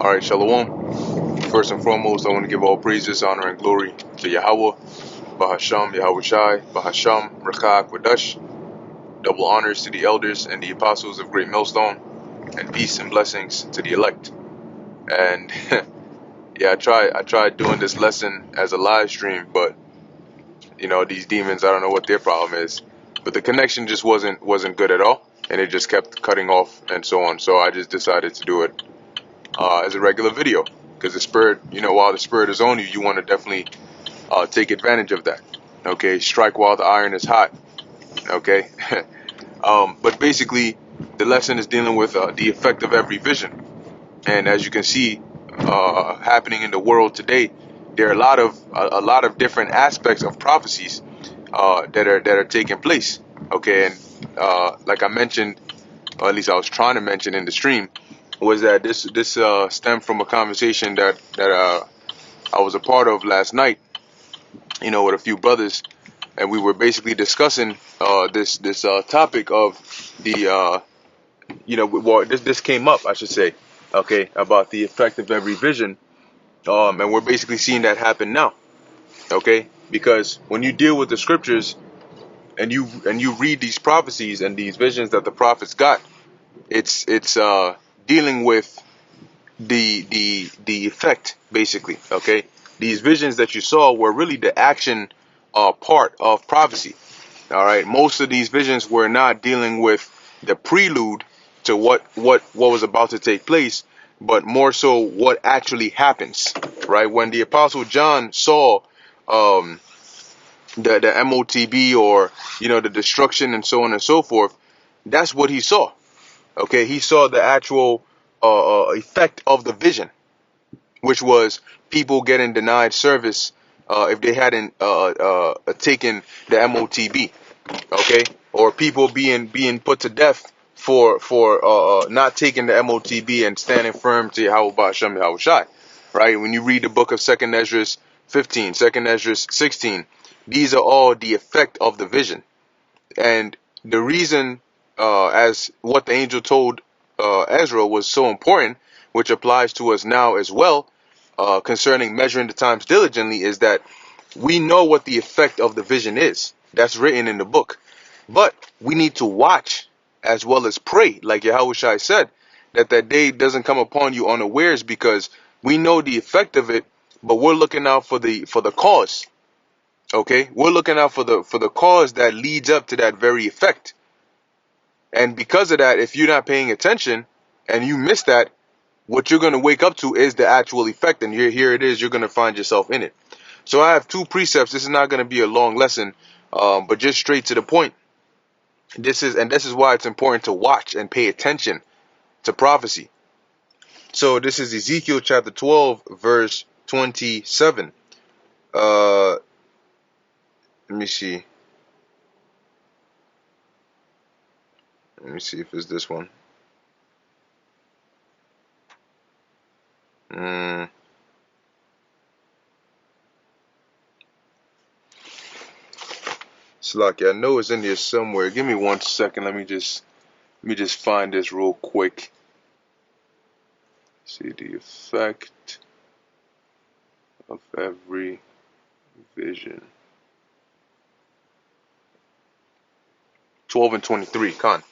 All right, Shalom. First and foremost, I want to give all praises, honor, and glory to Yahweh, Bahasham, Yahweh Shai, Bahasham, Rakak, Wadash. Double honors to the elders and the apostles of Great Millstone, and peace and blessings to the elect. And yeah, I tried doing this lesson as a live stream, but these demons, I don't know what their problem is, but the connection just wasn't good at all, and it just kept cutting off and so on. So I just decided to do it as a regular video, because the spirit, while the spirit is on you, you want to definitely take advantage of that. Okay, strike while the iron is hot. Okay, but basically, the lesson is dealing with the effect of every vision, and as you can see, happening in the world today, there are a lot of different aspects of prophecies that are taking place. Okay, and like I mentioned, or at least I was trying to mention in the stream, was that this stemmed from a conversation that I was a part of last night, with a few brothers, and we were basically discussing this topic of the well, this came up, I should say, okay, about the effect of every vision, and we're basically seeing that happen now, okay, because when you deal with the scriptures and you read these prophecies and these visions that the prophets got, it's dealing with the effect, basically. Okay, these visions that you saw were really the action part of prophecy. All right, most of these visions were not dealing with the prelude to what was about to take place, but more so what actually happens. Right, when the apostle John saw um the MOTB, or the destruction and so on and so forth, that's what he saw. Okay, he saw the actual effect of the vision, which was people getting denied service if they hadn't taken the MOTB, okay, or people being put to death for not taking the MOTB and standing firm to Yahweh Ba'ashem Yahweh Shai, right? When you read the book of 2nd Ezra 15, 2nd Ezra 16, these are all the effect of the vision. And the reason, as what the angel told Ezra was so important, which applies to us now as well, concerning measuring the times diligently, is that we know what the effect of the vision is. That's written in the book. But we need to watch as well as pray, like Yahweh Shai said, that day doesn't come upon you unawares, because we know the effect of it, but we're looking out for the cause. Okay, we're looking out for the cause that leads up to that very effect. And because of that, if you're not paying attention and you miss that, what you're going to wake up to is the actual effect, and here it is. You're going to find yourself in it. So I have two precepts. This is not going to be a long lesson, but just straight to the point. This is why it's important to watch and pay attention to prophecy. So this is Ezekiel chapter 12, verse 27. Let me see. Let me see if it's this one. Slacky, I know it's in here somewhere. Give me 1 second. Let me just find this real quick. See the effect of every vision. 12 and 23. Con.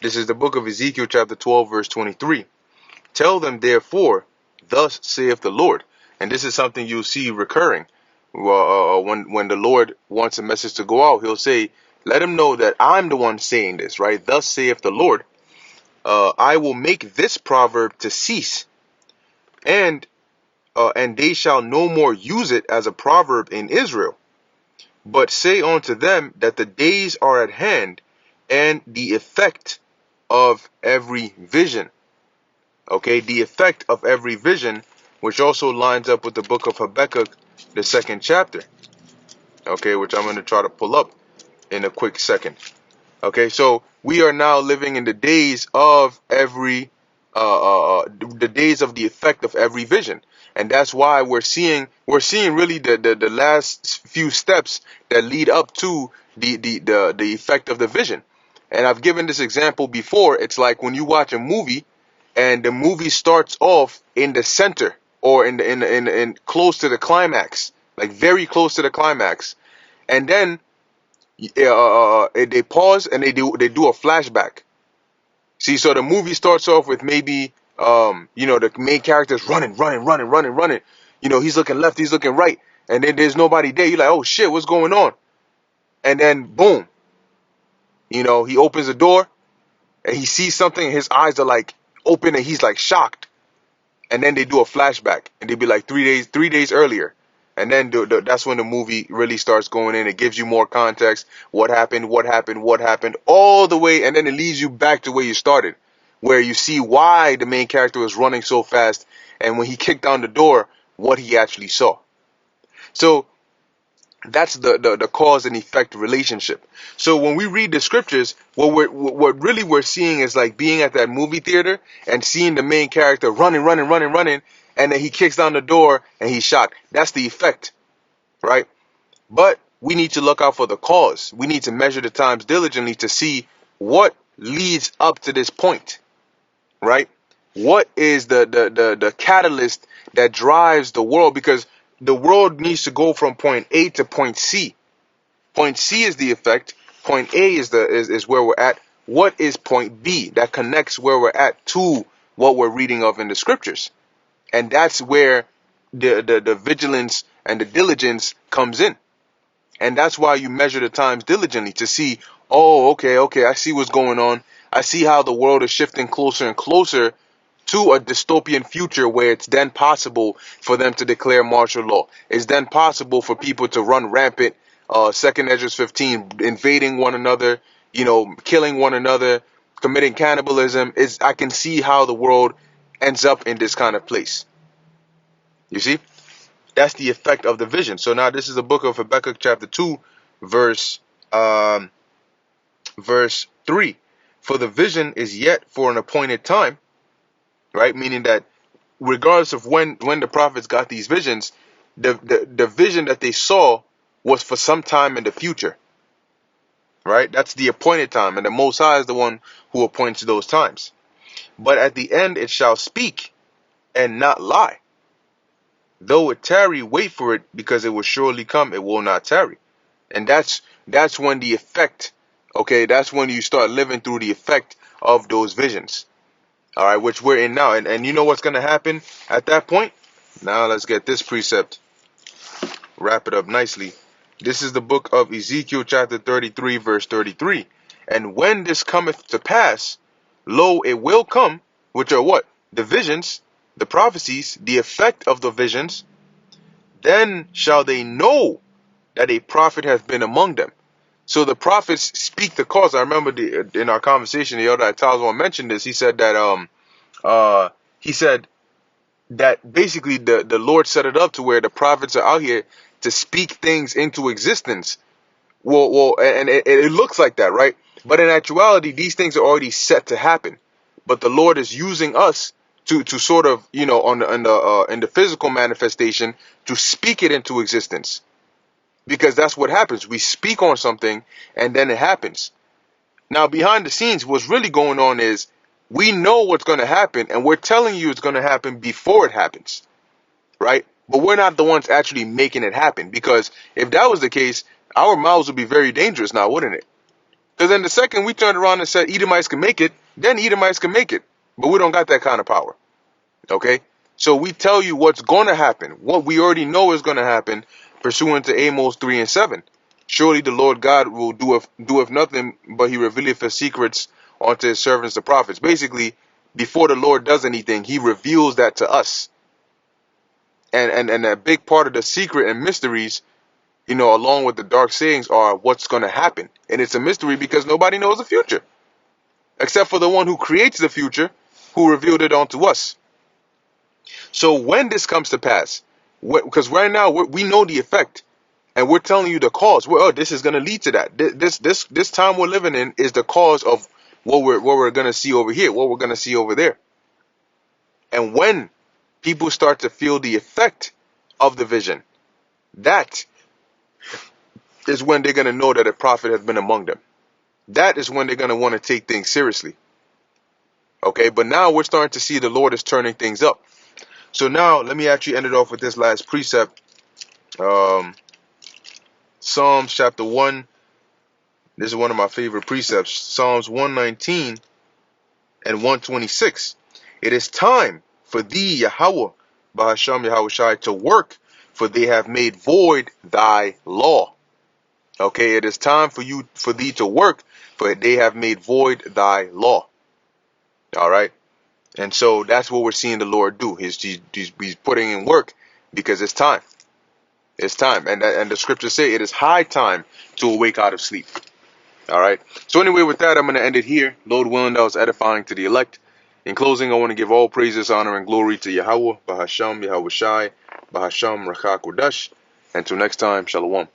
This is the book of Ezekiel chapter 12, verse 23. Tell them therefore, thus saith the Lord. And this is something you'll see recurring. When the Lord wants a message to go out, he'll say, let him know that I'm the one saying this, right? Thus saith the Lord, I will make this proverb to cease, and they shall no more use it as a proverb in Israel. But say unto them that the days are at hand, and the effect of every vision. Okay, the effect of every vision, which also lines up with the book of Habakkuk, the 2nd chapter. Okay, which I'm going to try to pull up in a quick second. Okay, so we are now living in the days of every, the days of the effect of every vision, and that's why we're seeing really the last few steps that lead up to the effect of the vision. And I've given this example before. It's like when you watch a movie and the movie starts off in the center, or in close to the climax, like very close to the climax, and then they pause and they do a flashback. See, so the movie starts off with maybe the main character's running. He's looking left, he's looking right, and then there's nobody there. You're like, oh shit, what's going on? And then boom, he opens the door and he sees something, and his eyes are like open and he's like shocked. And then they do a flashback and they'd be like 3 days earlier. And then that's when the movie really starts going in. It gives you more context. What happened, all the way. And then it leads you back to where you started, where you see why the main character was running so fast. And when he kicked down the door, what he actually saw. So that's the cause and effect relationship. So when we read the scriptures, what really we're seeing is like being at that movie theater and seeing the main character running, and then he kicks down the door and he's shocked. That's the effect, right? But we need to look out for the cause. We need to measure the times diligently to see what leads up to this point, right? What is the catalyst that drives the world? Because the world needs to go from point A to point C. Point C is the effect. Point A is where we're at. What is point B that connects where we're at to what we're reading of in the scriptures? And that's where the vigilance and the diligence comes in. And that's why you measure the times diligently to see, oh, okay, I see what's going on. I see how the world is shifting closer and closer to a dystopian future where it's then possible for them to declare martial law. It's then possible for people to run rampant, 2nd Esdras 15, invading one another, killing one another, committing cannibalism. I can see how the world ends up in this kind of place. You see? That's the effect of the vision. So now this is the book of Habakkuk chapter 2, verse 3. For the vision is yet for an appointed time. Right? Meaning that regardless of when the prophets got these visions, the vision that they saw was for some time in the future. Right? That's the appointed time. And the Most High is the one who appoints those times. But at the end it shall speak and not lie. Though it tarry, wait for it, because it will surely come, it will not tarry. And that's when the effect, okay, that's when you start living through the effect of those visions. All right, which we're in now. And you know what's going to happen at that point? Now let's get this precept. Wrap it up nicely. This is the book of Ezekiel chapter 33, verse 33. And when this cometh to pass, lo, it will come, which are what? The visions, the prophecies, the effect of the visions. Then shall they know that a prophet hath been among them. So the prophets speak the cause. I remember in our conversation, the elder Tazwan mentioned this. He said that basically the Lord set it up to where the prophets are out here to speak things into existence. Well, and it looks like that, right? But in actuality, these things are already set to happen. But the Lord is using us to sort of, in the physical manifestation, to speak it into existence. Because that's what happens. We speak on something and then it happens. Now, behind the scenes, what's really going on is we know what's going to happen and we're telling you it's going to happen before it happens. Right? But we're not the ones actually making it happen. Because if that was the case, our mouths would be very dangerous now, wouldn't it? Because then the second we turned around and said Edomites can make it, then Edomites can make it. But we don't got that kind of power. Okay? So we tell you what's going to happen. What we already know is going to happen. Pursuant to Amos 3 and 7. Surely the Lord God will doeth nothing, but he revealeth his secrets unto his servants the prophets. Basically, before the Lord does anything, he reveals that to us. And a big part of the secret and mysteries, along with the dark sayings, are what's going to happen. And it's a mystery because nobody knows the future. Except for the one who creates the future, who revealed it unto us. So when this comes to pass, because right now we know the effect, and we're telling you the cause. This is going to lead to that. This time we're living in is the cause of what we're going to see over here, what we're going to see over there. And when people start to feel the effect of the vision, that is when they're going to know that a prophet has been among them. That is when they're going to want to take things seriously. Okay, but now we're starting to see the Lord is turning things up. So now let me actually end it off with this last precept. Psalms chapter 1. This is one of my favorite precepts. Psalms 119 and 126. It is time for thee, Yahweh, Bahasham Yahushai, to work, for they have made void thy law. Okay, it is time for thee to work, for they have made void thy law. All right, and so that's what we're seeing the Lord do. He's putting in work because it's time. It's time, and the scriptures say it is high time to awake out of sleep. All right. So anyway, with that, I'm going to end it here. Lord willing, that was edifying to the elect. In closing, I want to give all praises, honor, and glory to Yahweh, Bahasham, Yahweh Shai, Bahasham, Rakha Kodesh. Until next time, Shalom.